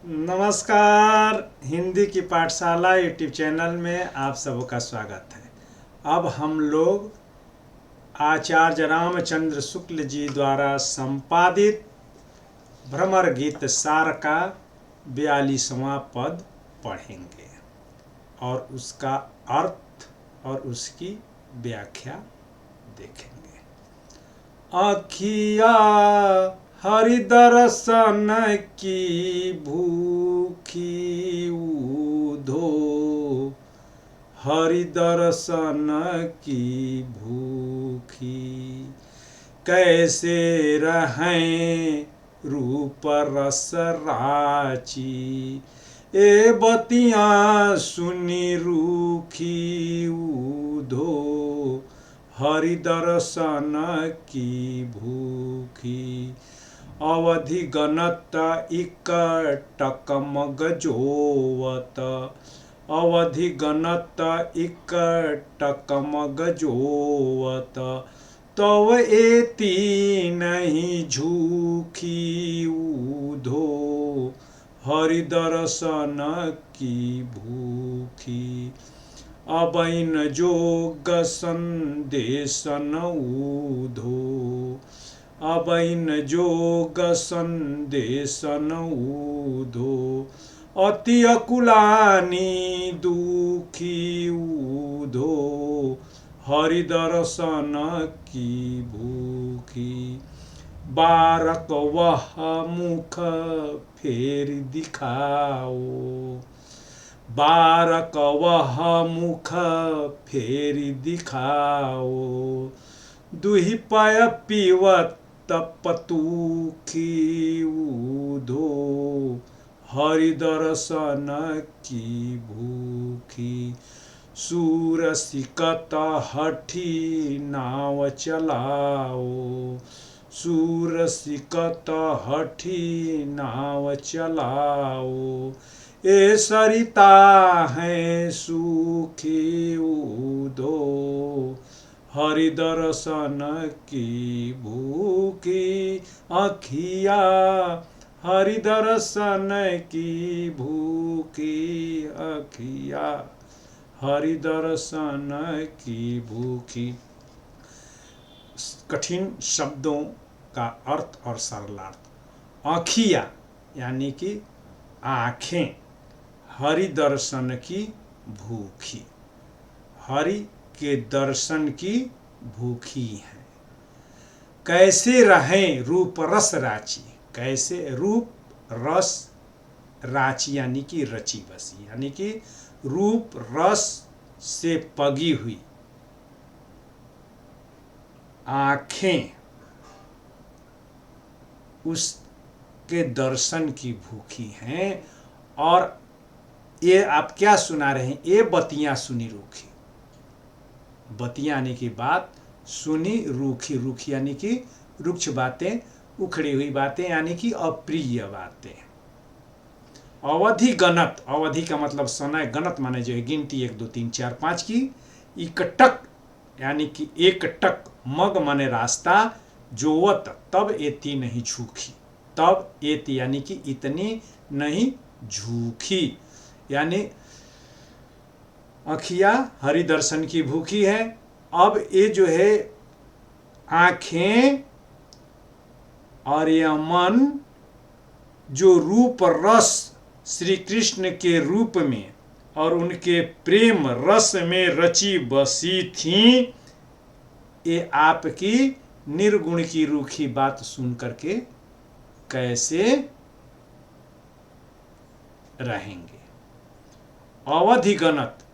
नमस्कार। हिंदी की पाठशाला यूट्यूब चैनल में आप सबका स्वागत है। अब हम लोग आचार्य रामचंद्र शुक्ल जी द्वारा संपादित भ्रमर गीत सार का 42वां पद पढ़ेंगे और उसका अर्थ और उसकी व्याख्या देखेंगे। आखिया हरि दर्शन की भूखी उधो, हरि दर्शन की भूखी कैसे रहें रूप रस राची, ए बतियाँ सुनी रूखी उधो, हरि दर्शन की भूखी अवधि गणत इकटक मग जोवत, अवधि गणत इकटक मग जोवत, तव एति नहीं झूखी उधो, हरि दर्शन की भूखी अबैन जोग संदेशन उधो, अबैन जोग संदेशन उधो, अति अकुलानी दुखी उधो, हरि दर्शन की भूखी बारक वह मुख फेर दिखाओ, बारक वह मुख फेर दिखाओ, दुहि पय पीवत पतूखी उधो, हरि दर्शन की भूखी सूर सिकत हठी नाव चलाओ, सूर सिकत हठी नाव चलाओ, ए सरिता है सुखी उधो, हरि दर्शन की भूखी अखिया, हरि दर्शन की भूखी अखिया, हरि दर्शन की भूखी। कठिन शब्दों का अर्थ और सरलार्थ। आँखिया यानी कि आँखें, हरि दर्शन की भूखी, हरि के दर्शन की भूखी हैं। कैसे रहें रूप रस राची, कैसे रूप रस राची यानी कि रची बसी, यानी कि रूप रस से पगी हुई आँखें उसके दर्शन की भूखी हैं। और ये आप क्या सुना रहे हैं? ये बतियां सुनी रूखी, बतियां यानी कि बात, सुनी रूखी, रूखी यानी कि रुक्ष बातें, उखड़ी हुई बातें यानी कि अप्रिय बातें। अवधि गणत, अवधि का मतलब समय, गणत माने जो है गिनती 1 2 3 4 5 की, इकटक यानी कि एक टक, मग माने रास्ता, जोवत तब एती नहीं झूठी, तब एती यानी कि इतनी नहीं झूठी, यानी अखिया हरि दर्शन की भूखी है। अब ये जो है आंखें और यह मन जो रूप रस श्री कृष्ण के रूप में और उनके प्रेम रस में रची बसी थी, ये आपकी निर्गुण की रूखी बात सुन करके कैसे रहेंगे। अवधि गणत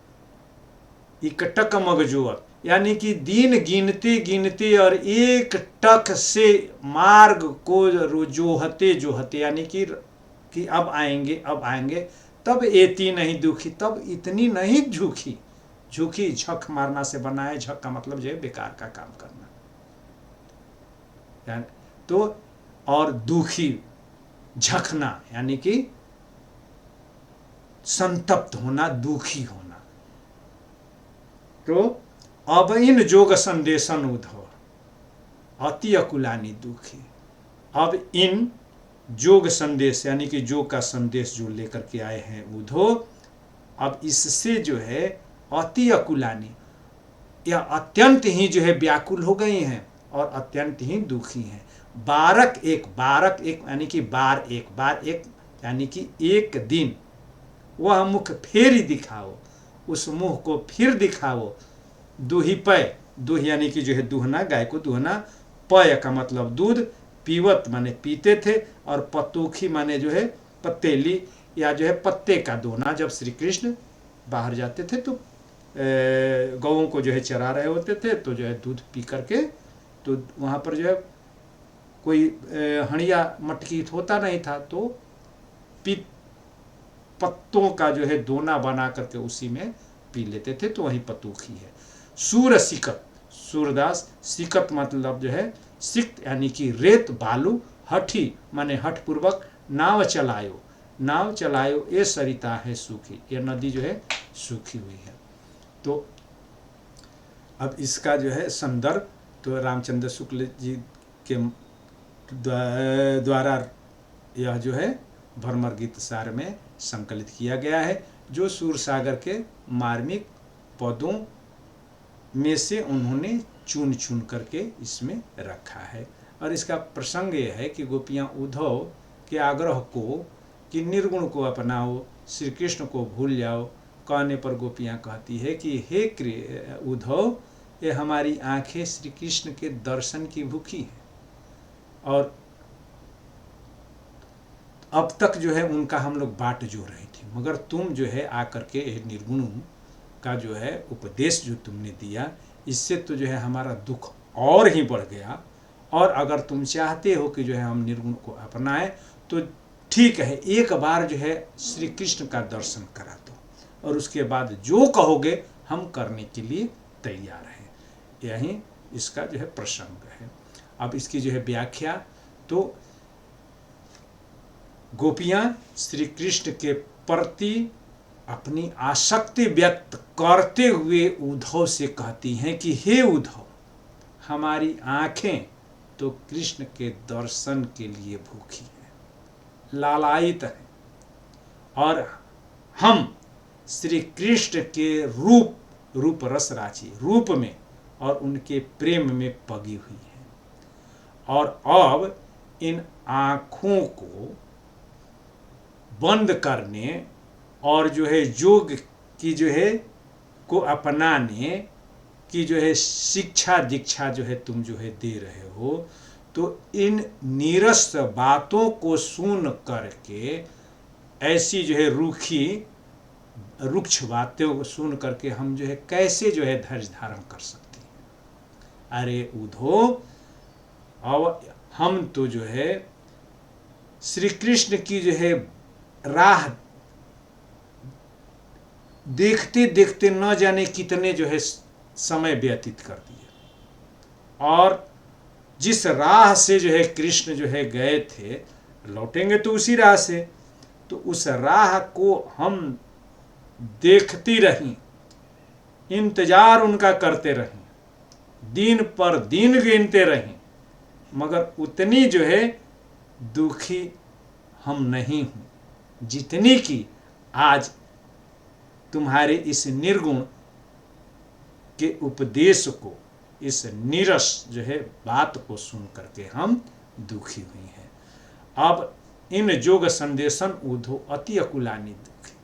इकटक मगजुअत यानी कि दिन गिनते गिनते और एक टक से मार्ग को जोहते जोहते, यानी कि अब आएंगे अब आएंगे, तब एती नहीं दुखी, तब इतनी नहीं झूठी, झूठी झक मारना से बना है। झक का मतलब जो है बेकार का काम करना, यानी तो, और दुखी झकना यानी कि संतप्त होना, दुखी होना। तो अब इन जोग संदेशन उधो, अति अकुलानी दुखी। अब इन जोग संदेश यानी कि जोग का संदेश जो लेकर के आए हैं उद्धव, अब इससे जो है अति अकुलानी, यह अत्यंत ही जो है व्याकुल हो गए हैं और अत्यंत ही दुखी हैं। बारक एक यानी कि बार एक यानी कि एक दिन वह मुख फेरी दिखाओ, उस मुंह को फिर दिखाओ। दूही पय, दूह यानी कि जो है दूहना, गाय को दूहना, पय का मतलब दूध, पीवत माने पीते थे, और पतूखी माने जो है पतेली या जो है पत्ते का दोना। जब श्री कृष्ण बाहर जाते थे तो गौओं को जो है चरा रहे होते थे, तो जो है दूध पी करके, तो वहाँ पर जो है कोई हड़िया मटकी होता नहीं था, तो पत्तों का जो है दोना बना करके उसी में पी लेते थे, तो वही पतूखी है। सूर सिकत, सूरदास, सिकत मतलब जो है सिक्त यानी कि रेत बालू, हठी माने हठ पूर्वक, नाव चलायो, नाव चलायो ये सरिता है सूखी, ये नदी जो है सूखी हुई है। तो अब इसका जो है संदर्भ तो रामचंद्र शुक्ल जी के द्वारा यह जो है भ्रमर गीत सार में संकलित किया गया है, जो सूरसागर के मार्मिक पदों में से उन्होंने चुन चुन करके इसमें रखा है। और इसका प्रसंग यह है कि गोपियाँ उद्धव के आग्रह को कि निर्गुण को अपनाओ, श्री कृष्ण को भूल जाओ, कहने पर गोपियाँ कहती है कि हे उद्धव, ये हमारी आंखें श्री कृष्ण के दर्शन की भूखी हैं, और अब तक जो है उनका हम लोग बाट जो रहे थे, मगर तुम जो है आकर के निर्गुण का जो है उपदेश जो तुमने दिया, इससे तो जो है हमारा दुख और ही बढ़ गया। और अगर तुम चाहते हो कि जो है हम निर्गुण को अपनाएं तो ठीक है, एक बार जो है श्री कृष्ण का दर्शन करा दो, और उसके बाद जो कहोगे हम करने के लिए तैयार हैं। यही इसका जो है प्रसंग है। अब इसकी जो है व्याख्या, तो गोपियाँ श्री कृष्ण के प्रति अपनी आसक्ति व्यक्त करते हुए उद्धव से कहती हैं कि हे उद्धव, हमारी आंखें तो कृष्ण के दर्शन के लिए भूखी हैं, लालायित हैं, और हम श्री कृष्ण के रूप रस राशि रूप में और उनके प्रेम में पगी हुई हैं, और अब इन आँखों को बंद करने और जो है योग की जो है को अपनाने की जो है शिक्षा दीक्षा जो है तुम जो है दे रहे हो, तो इन नीरस बातों को सुन करके, ऐसी जो है रुक्ष बातों को सुन करके हम जो है कैसे जो है धैर्य धारण कर सकते हैं। अरे उद्धव, अब हम तो जो है श्री कृष्ण की जो है राह देखते देखते न जाने कितने जो है समय व्यतीत कर दिए, और जिस राह से जो है कृष्ण जो है गए थे, लौटेंगे तो उसी राह से, तो उस राह को हम देखती रहीं, इंतजार उनका करते रहें, दिन पर दिन गिनते रहें, मगर उतनी जो है दुखी हम नहीं हूँ जितनी कि आज तुम्हारे इस निर्गुण के उपदेश को, इस नीरस जो है बात को सुन करके हम दुखी हुई हैं। अब इन जोग संदेशन उद्धव अति अकुलानी दुखी।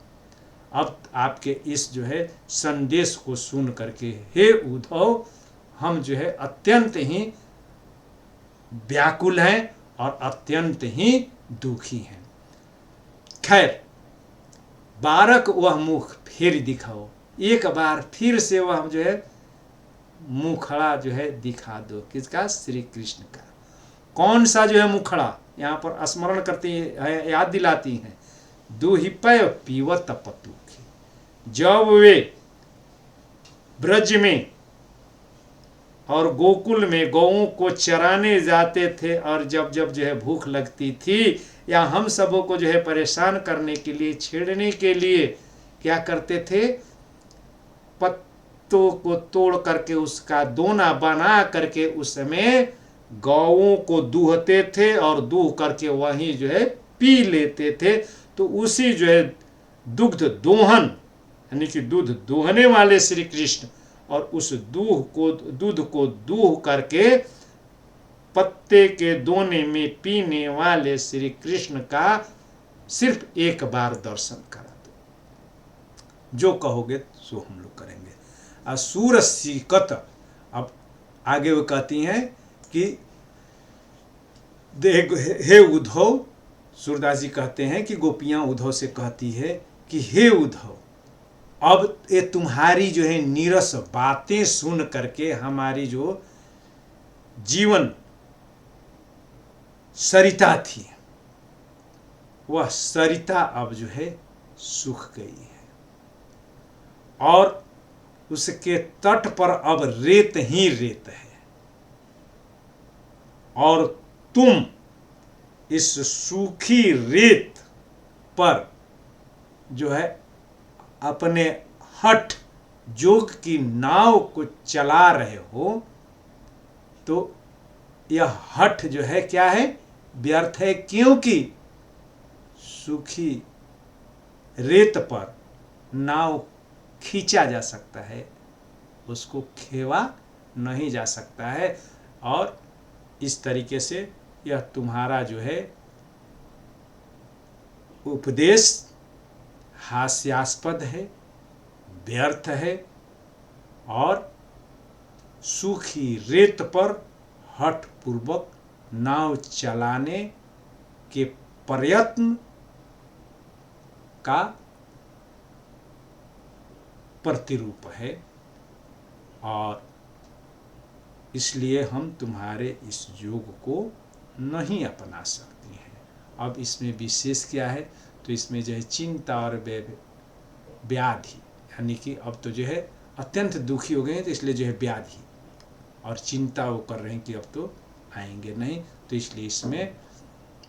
अब आपके इस जो है संदेश को सुन करके हे उद्धव, हम जो है अत्यंत ही व्याकुल हैं और अत्यंत ही दुखी हैं। खैर, बारक वह मुख फिर दिखाओ, एक बार फिर से वह जो है मुखड़ा जो है दिखा दो। किसका? श्री कृष्ण का। कौन सा जो है मुखड़ा? यहाँ पर स्मरण करती है, याद दिलाती हैं, दुहिपय पीवत पतुखी। जब वे ब्रज में और गोकुल में गौओं को चराने जाते थे, और जब जब जो है भूख लगती थी या हम सबों को जो है परेशान करने के लिए, छेड़ने के लिए क्या करते थे? पत्तों को तोड़ करके उसका दोना बना करके उसमें गौओं को दूहते थे और दूह करके वहीं जो है पी लेते थे। तो उसी जो है दुग्ध दोहन यानी कि दूध दोहने वाले श्री कृष्ण और उस दूध को दूह करके पत्ते के दोने में पीने वाले श्री कृष्ण का सिर्फ एक बार दर्शन करा दो, जो कहोगे सो हम लोग करेंगे। असुर सीकत, अब आगे वो कहती हैं कि हे उद्धव, सूरदास जी कहते हैं कि गोपियां उद्धव से कहती है कि हे उद्धव, अब ये तुम्हारी जो है नीरस बातें सुन करके हमारी जो जीवन सरिता थी वह सरिता अब जो है सूख गई है और उसके तट पर अब रेत ही रेत है और तुम इस सूखी रेत पर जो है अपने हठ जोग की नाव को चला रहे हो। तो यह हठ जो है क्या है, व्यर्थ है, क्योंकि सूखी रेत पर नाव खींचा जा सकता है, उसको खेवा नहीं जा सकता है। और इस तरीके से यह तुम्हारा जो है उपदेश हास्यास्पद है, व्यर्थ है और सूखी रेत पर हठ पूर्वक नाव चलाने के प्रयत्न का प्रतिरूप है और इसलिए हम तुम्हारे इस योग को नहीं अपना सकते हैं। अब इसमें विशेष क्या है, तो इसमें जो है चिंता और व्याधि, यानी कि अब तो जो है अत्यंत दुखी हो गए हैं, तो इसलिए जो है व्याधि और चिंता वो कर रहे हैं कि अब तो आएंगे नहीं, तो इसलिए इसमें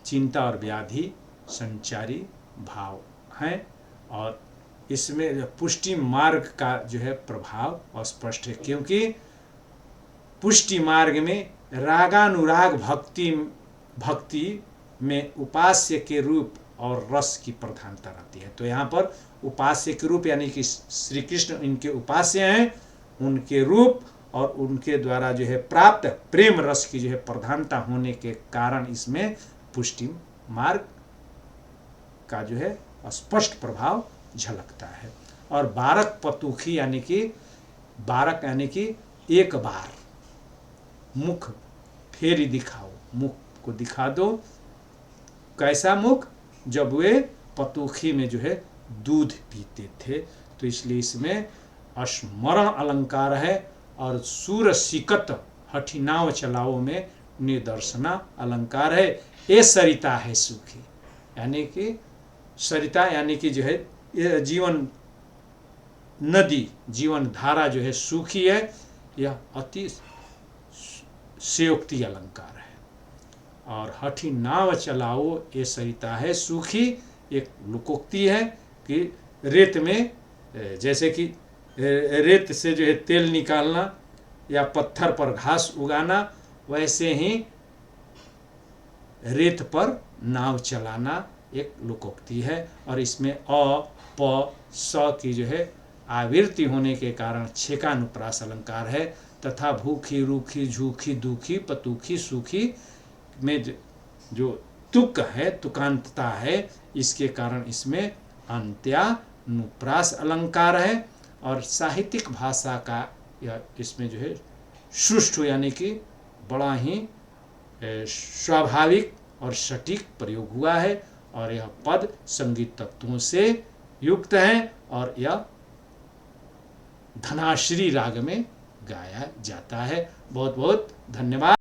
चिंता और व्याधि संचारी भाव हैं। और इसमें पुष्टि मार्ग का जो है प्रभाव स्पष्ट है, क्योंकि पुष्टि मार्ग में रागानुराग भक्ति में उपास्य के रूप और रस की प्रधानता रहती है। तो यहाँ पर उपास्य के रूप यानी कि श्री कृष्ण इनके उपास्य हैं, उनके रूप और उनके द्वारा जो है प्राप्त प्रेम रस की जो है प्रधानता होने के कारण इसमें पुष्टि मार्ग का जो है स्पष्ट प्रभाव झलकता है। और बारक पतुखी यानी कि बारक यानी कि एक बार मुख फेरी दिखाओ, मुख को दिखा दो। कैसा मुख, जब वे पतुखी में जो है दूध पीते थे, तो इसलिए इसमें स्मरण अलंकार है। और सूर सिकत हठी नाव चलाओ में निदर्शना अलंकार है। ये सरिता है सूखी, यानी कि सरिता यानी कि जो है ये जीवन नदी, जीवन धारा जो है सूखी है, यह अति सेयोक्ति अलंकार है। और हठी नाव चलाओ ये सरिता है सूखी, एक लोकोक्ति है कि रेत में जैसे कि रेत से जो है तेल निकालना या पत्थर पर घास उगाना, वैसे ही रेत पर नाव चलाना एक लोकोक्ति है। और इसमें अ प स की जो है आवृत्ति होने के कारण छेकानुप्रास अलंकार है। तथा भूखी रूखी झूखी दुखी पतुखी सूखी में जो तुक है, तुकांतता है, इसके कारण इसमें अंत्यानुप्रास अलंकार है। और साहित्यिक भाषा का यह इसमें जो है सुष्ठु यानी कि बड़ा ही स्वाभाविक और सटीक प्रयोग हुआ है। और यह पद संगीत तत्वों से युक्त है और यह धनाश्री राग में गाया जाता है। बहुत बहुत धन्यवाद।